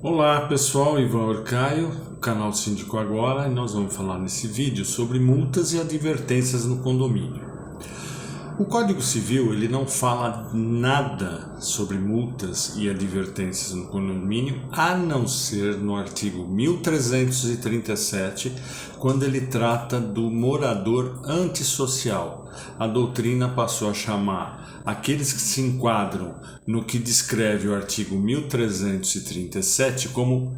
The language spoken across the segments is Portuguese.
Olá pessoal, Ivan Orcaio, o canal Síndico Agora, e nós vamos falar nesse vídeo sobre multas e advertências no condomínio. O Código Civil ele não fala nada sobre multas e advertências no condomínio, a não ser no artigo 1337, quando ele trata do morador antissocial. A doutrina passou a chamar aqueles que se enquadram no que descreve o artigo 1337 como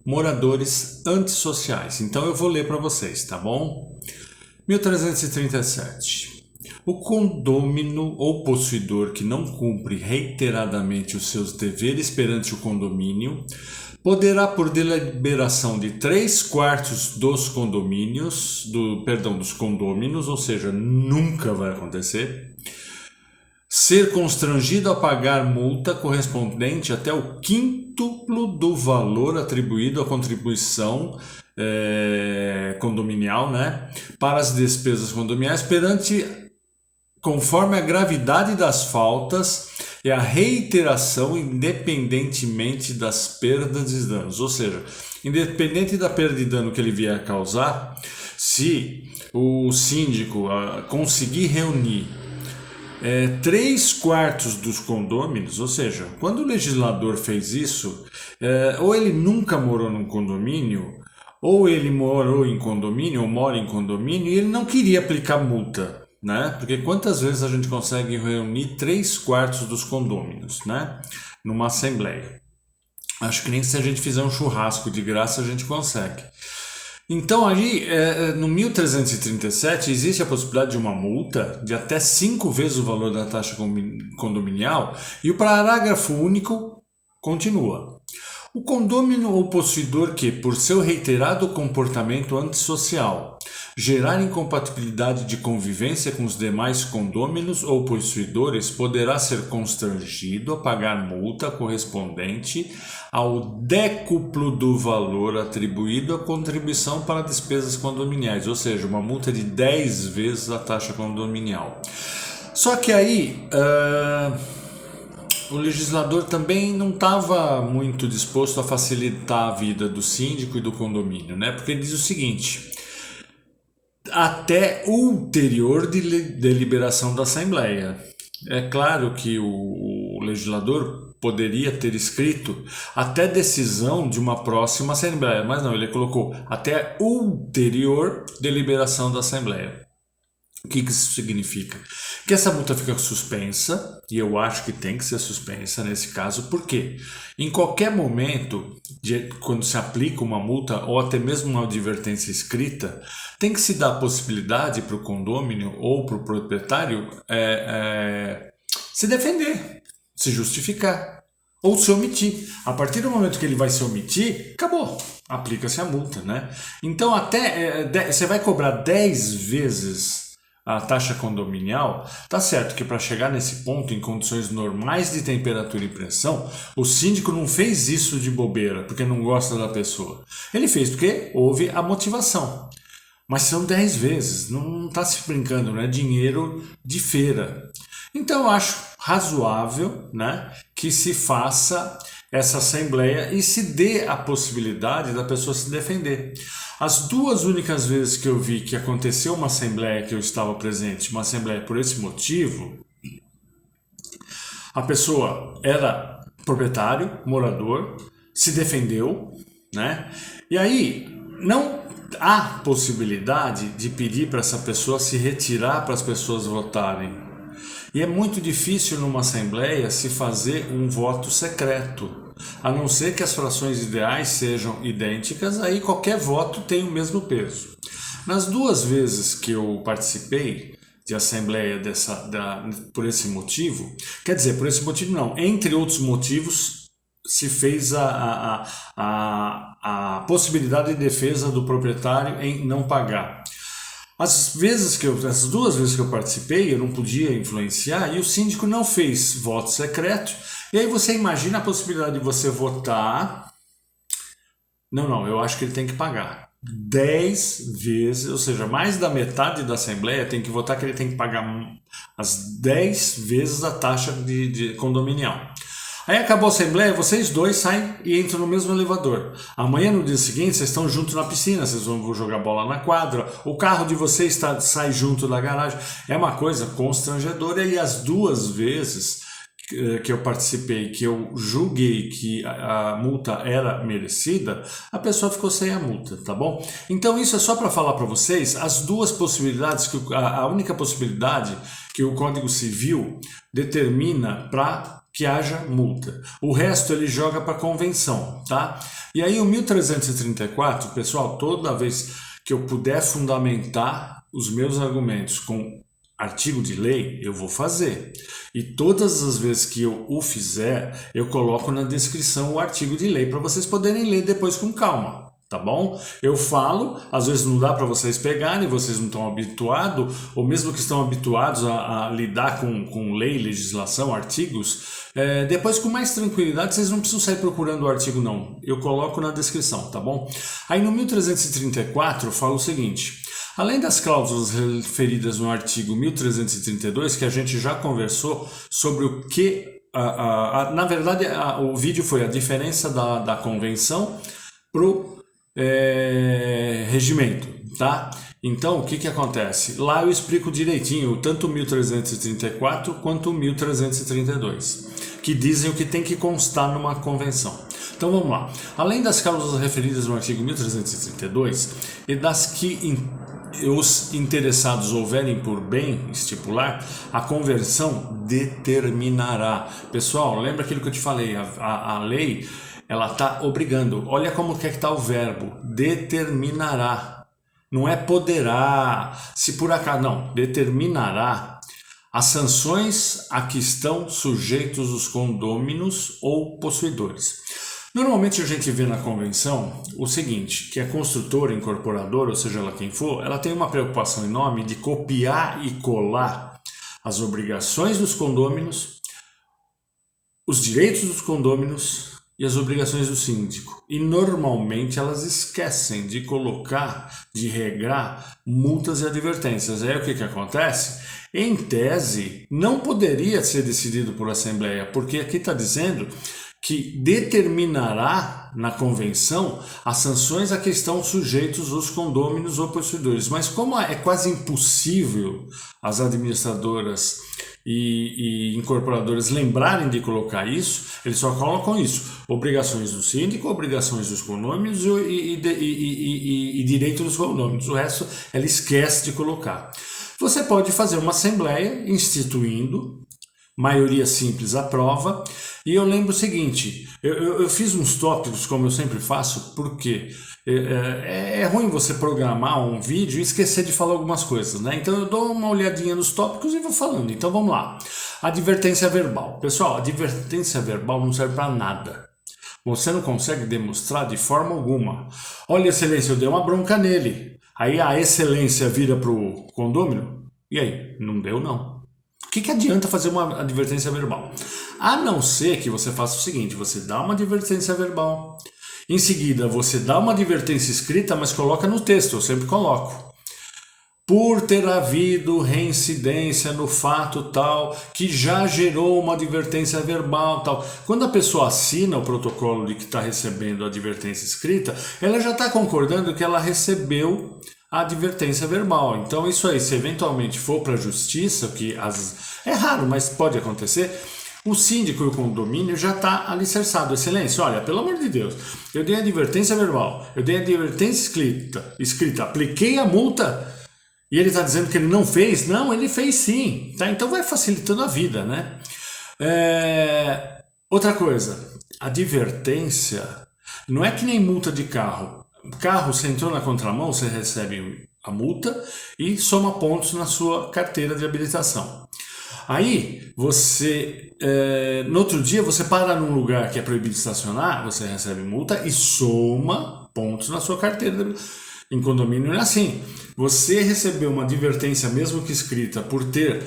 moradores antissociais. Então eu vou ler para vocês, tá bom? 1337. O condômino ou possuidor que não cumpre reiteradamente os seus deveres perante o condomínio poderá, por deliberação de 3/4 dos dos condôminos, ou seja, nunca vai acontecer, ser constrangido a pagar multa correspondente até o quíntuplo do valor atribuído à contribuição condominial, para as despesas condominiais conforme a gravidade das faltas e a reiteração, independentemente das perdas e danos. Ou seja, independente da perda e dano que ele vier a causar, se o síndico conseguir reunir 3/4 dos condôminos, ou seja, quando o legislador fez isso, ou ele nunca morou num condomínio, ou ele morou em condomínio, ou mora em condomínio, e ele não queria aplicar multa. Porque quantas vezes a gente consegue reunir 3/4 dos condôminos, numa assembleia? Acho que nem se a gente fizer um churrasco de graça a gente consegue. Então aí, no 1337, existe a possibilidade de uma multa de até 5 vezes o valor da taxa condominial, e o parágrafo único continua. O condômino ou possuidor que, por seu reiterado comportamento antissocial, gerar incompatibilidade de convivência com os demais condôminos ou possuidores poderá ser constrangido a pagar multa correspondente ao décuplo do valor atribuído à contribuição para despesas condominiais, ou seja, uma multa de 10 vezes a taxa condominial. Só que aí o legislador também não estava muito disposto a facilitar a vida do síndico e do condomínio, porque ele diz o seguinte: até ulterior deliberação da Assembleia. É claro que o legislador poderia ter escrito até decisão de uma próxima Assembleia, mas não, ele colocou até ulterior deliberação da Assembleia. O que isso significa? Que essa multa fica suspensa, e eu acho que tem que ser suspensa nesse caso, porque em qualquer momento, quando se aplica uma multa ou até mesmo uma advertência escrita, tem que se dar a possibilidade para o condômino ou para o proprietário se defender, se justificar ou se omitir. A partir do momento que ele vai se omitir, acabou, aplica-se a multa. Então até você vai cobrar 10 vezes a taxa condominial. Tá certo que para chegar nesse ponto, em condições normais de temperatura e pressão, o síndico não fez isso de bobeira, porque não gosta da pessoa. Ele fez porque houve a motivação. Mas são 10 vezes, não está se brincando, não é dinheiro de feira. Então eu acho razoável que se faça essa assembleia e se dê a possibilidade da pessoa se defender. As duas únicas vezes que eu vi que aconteceu uma assembleia que eu estava presente, uma assembleia por esse motivo, a pessoa era proprietário, morador, se defendeu, e aí não há possibilidade de pedir para essa pessoa se retirar para as pessoas votarem. E é muito difícil numa assembleia se fazer um voto secreto, a não ser que as frações ideais sejam idênticas, aí qualquer voto tem o mesmo peso. Nas duas vezes que eu participei de assembleia por esse motivo, quer dizer, por esse motivo não, entre outros motivos, se fez a possibilidade de defesa do proprietário em não pagar. Essas duas vezes que eu participei, eu não podia influenciar e o síndico não fez voto secreto. E aí você imagina a possibilidade de você votar. Não, eu acho que ele tem que pagar 10 vezes, ou seja, mais da metade da Assembleia tem que votar que ele tem que pagar as 10 vezes a taxa de condominial. Aí acabou a assembleia, vocês dois saem e entram no mesmo elevador. Amanhã, no dia seguinte, vocês estão juntos na piscina, vocês vão jogar bola na quadra, o carro de vocês sai junto da garagem. É uma coisa constrangedora e as duas vezes que eu participei, que eu julguei que a multa era merecida, a pessoa ficou sem a multa, tá bom? Então isso é só para falar para vocês as duas possibilidades, a única possibilidade que o Código Civil determina para que haja multa. O resto ele joga para convenção, tá? E aí o 1334, pessoal, toda vez que eu puder fundamentar os meus argumentos com artigo de lei, eu vou fazer. E todas as vezes que eu o fizer, eu coloco na descrição o artigo de lei para vocês poderem ler depois com calma, tá bom? Eu falo, às vezes não dá para vocês pegarem, vocês não estão habituados, ou mesmo que estão habituados a lidar com lei, legislação, artigos, depois com mais tranquilidade, vocês não precisam sair procurando o artigo não, eu coloco na descrição, tá bom? Aí no 1334 eu falo o seguinte: além das cláusulas referidas no artigo 1332, que a gente já conversou sobre o que, na verdade, o vídeo foi a diferença da convenção para o regimento, tá? Então, o que acontece? Lá eu explico direitinho, tanto o 1334 quanto o 1332, que dizem o que tem que constar numa convenção. Então vamos lá. Além das cláusulas referidas no artigo 1332 e das que os interessados houverem por bem estipular, a convenção determinará. Pessoal, lembra aquilo que eu te falei, a lei, ela está obrigando. Olha como que está o verbo, determinará. Não é poderá, se por acaso, não, determinará as sanções a que estão sujeitos os condôminos ou possuidores. Normalmente a gente vê na convenção o seguinte, que a construtora, incorporadora, ou seja ela quem for, ela tem uma preocupação enorme de copiar e colar as obrigações dos condôminos, os direitos dos condôminos e as obrigações do síndico. E normalmente elas esquecem de colocar, de regrar multas e advertências. Aí o que acontece? Em tese, não poderia ser decidido por assembleia, porque aqui está dizendo que determinará na convenção as sanções a que estão sujeitos os condôminos ou possuidores. Mas como é quase impossível as administradoras e incorporadoras lembrarem de colocar isso, eles só colocam isso: obrigações do síndico, obrigações dos condôminos e direito dos condôminos. O resto ela esquece de colocar. Você pode fazer uma assembleia instituindo, maioria simples aprova, e eu lembro o seguinte, eu fiz uns tópicos, como eu sempre faço, porque é ruim você programar um vídeo e esquecer de falar algumas coisas, né? Então eu dou uma olhadinha nos tópicos e vou falando. Então vamos lá. Advertência verbal. Pessoal, advertência verbal não serve para nada. Você não consegue demonstrar de forma alguma. Olha, excelência, eu dei uma bronca nele. Aí a excelência vira pro condômino. E aí? Não deu, não. O que adianta fazer uma advertência verbal? A não ser que você faça o seguinte: você dá uma advertência verbal, em seguida você dá uma advertência escrita, mas coloca no texto, eu sempre coloco: por ter havido reincidência no fato tal, que já gerou uma advertência verbal tal. Quando a pessoa assina o protocolo de que está recebendo a advertência escrita, ela já está concordando que ela recebeu a advertência verbal. Então isso aí, se eventualmente for para a justiça, que é raro, mas pode acontecer, o síndico e o condomínio já está alicerçado. Excelência, olha, pelo amor de Deus, eu dei advertência verbal, eu dei advertência escrita, apliquei a multa e ele está dizendo que ele não fez. Não, ele fez sim, tá? Então vai facilitando a vida, né? Outra coisa, advertência não é que nem multa de carro. Carro, você entrou na contramão, você recebe a multa e soma pontos na sua carteira de habilitação. Aí, você, no outro dia, você para num lugar que é proibido estacionar, você recebe multa e soma pontos na sua carteira de habilitação. Em condomínio é assim: você recebeu uma advertência, mesmo que escrita, por ter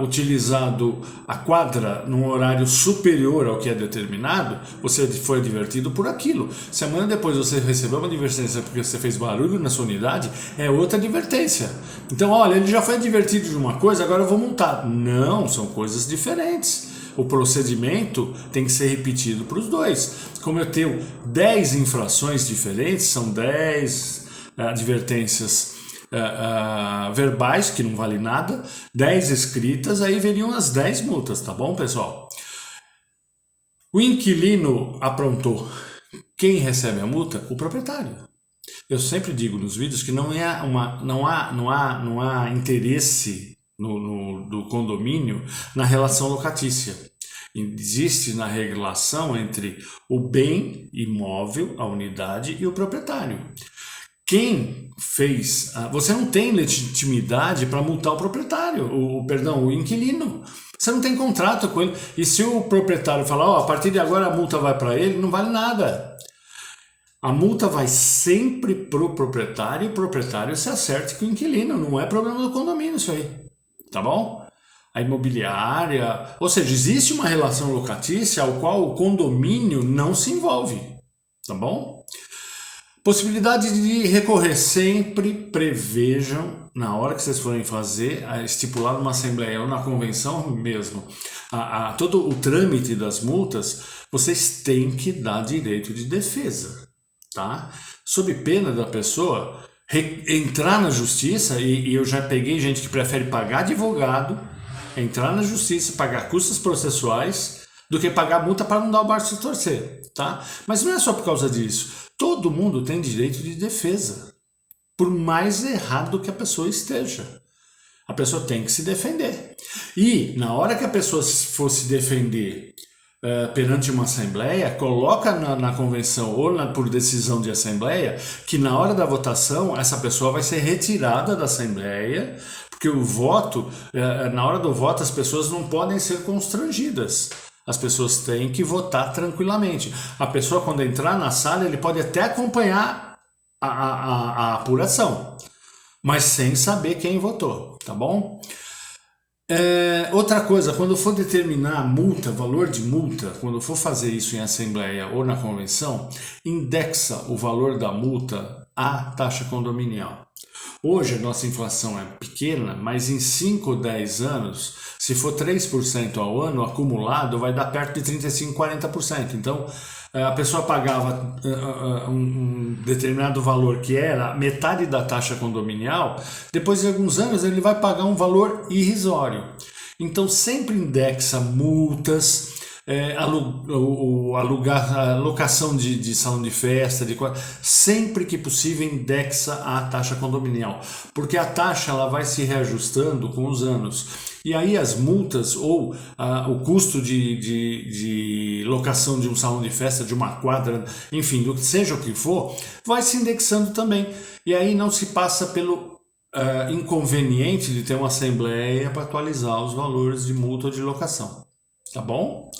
utilizado a quadra num horário superior ao que é determinado, você foi advertido por aquilo. Se amanhã depois você recebeu uma advertência porque você fez barulho na sua unidade, é outra advertência. Então, olha, ele já foi advertido de uma coisa, agora eu vou multar. Não, são coisas diferentes. o procedimento tem que ser repetido para os dois. Como eu tenho 10 infrações diferentes, são 10 advertências verbais, que não vale nada, 10 escritas, aí veriam as 10 multas, tá bom, pessoal? O inquilino aprontou. Quem recebe a multa? O proprietário. Eu sempre digo nos vídeos que não há interesse do condomínio na relação locatícia. Existe na regulação entre o bem imóvel, a unidade, e o proprietário. Quem fez... Você não tem legitimidade para multar o proprietário, o inquilino. Você não tem contrato com ele. E se o proprietário falar, a partir de agora a multa vai para ele, não vale nada. A multa vai sempre para o proprietário e o proprietário se acerte com o inquilino. Não é problema do condomínio isso aí. Tá bom? A imobiliária... Ou seja, existe uma relação locatícia ao qual o condomínio não se envolve. Tá bom? Possibilidade de recorrer. Sempre prevejam, na hora que vocês forem fazer, estipular numa assembleia ou na convenção mesmo, todo o trâmite das multas, vocês têm que dar direito de defesa. Tá? Sob pena da pessoa entrar na justiça, e eu já peguei gente que prefere pagar advogado, entrar na justiça, pagar custas processuais, do que pagar multa para não dar o braço a torcer, tá? Mas não é só por causa disso. Todo mundo tem direito de defesa, por mais errado que a pessoa esteja. A pessoa tem que se defender. E na hora que a pessoa for se defender perante uma assembleia, coloca na convenção ou por decisão de assembleia que na hora da votação essa pessoa vai ser retirada da assembleia, porque o voto, na hora do voto as pessoas não podem ser constrangidas. As pessoas têm que votar tranquilamente. A pessoa, quando entrar na sala, ele pode até acompanhar a apuração, mas sem saber quem votou, tá bom? Outra coisa, quando for determinar a multa, valor de multa, quando for fazer isso em assembleia ou na convenção, indexa o valor da multa à taxa condominial. Hoje a nossa inflação é pequena, mas em 5 ou 10 anos, se for 3% ao ano acumulado, vai dar perto de 35%, 40%. Então, a pessoa pagava um determinado valor que era metade da taxa condominial, depois de alguns anos ele vai pagar um valor irrisório. Então sempre indexa multas, a locação de salão de festa, sempre que possível indexa a taxa condominial, porque a taxa ela vai se reajustando com os anos. E aí as multas ou o custo de locação de um salão de festa, de uma quadra, enfim, seja o que for, vai se indexando também. E aí não se passa pelo inconveniente de ter uma assembleia para atualizar os valores de multa ou de locação. Tá bom?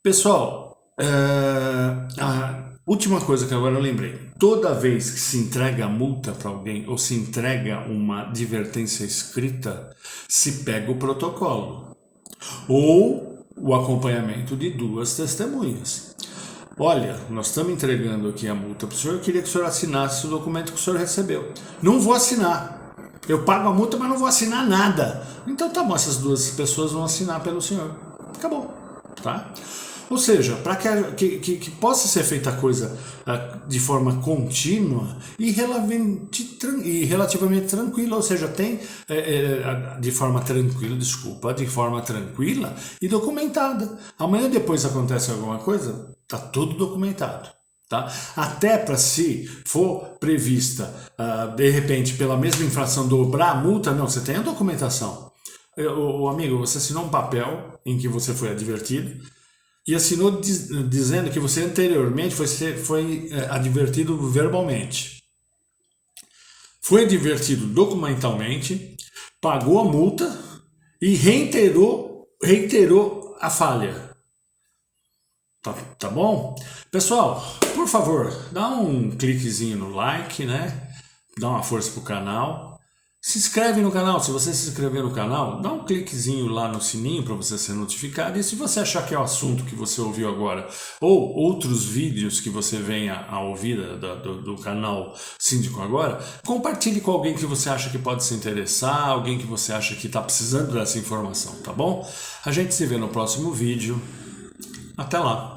Pessoal, a última coisa que agora eu lembrei. Toda vez que se entrega multa para alguém ou se entrega uma advertência escrita, se pega o protocolo ou o acompanhamento de 2 testemunhas. Olha, nós estamos entregando aqui a multa para o senhor, eu queria que o senhor assinasse o documento que o senhor recebeu. Não vou assinar. Eu pago a multa, mas não vou assinar nada. Então tá bom, essas 2 pessoas vão assinar pelo senhor. Acabou, tá? Ou seja, para que possa ser feita a coisa de forma contínua e relativamente tranquila, ou seja, tem de forma tranquila e documentada. Amanhã depois acontece alguma coisa, tá tudo documentado. Tá? Até para se for prevista, de repente, pela mesma infração dobrar a multa, não, você tem a documentação. Amigo, você assinou um papel em que você foi advertido, e assinou dizendo que você anteriormente foi advertido verbalmente. Foi advertido documentalmente, pagou a multa e reiterou a falha. Tá bom? Pessoal, por favor, dá um cliquezinho no like, né? Dá uma força pro canal. Se inscreve no canal. Se você se inscrever no canal, dá um cliquezinho lá no sininho para você ser notificado. E se você achar que é o assunto que você ouviu agora, ou outros vídeos que você venha a ouvir do canal Síndico Agora, compartilhe com alguém que você acha que pode se interessar, alguém que você acha que está precisando dessa informação, tá bom? A gente se vê no próximo vídeo. Até lá!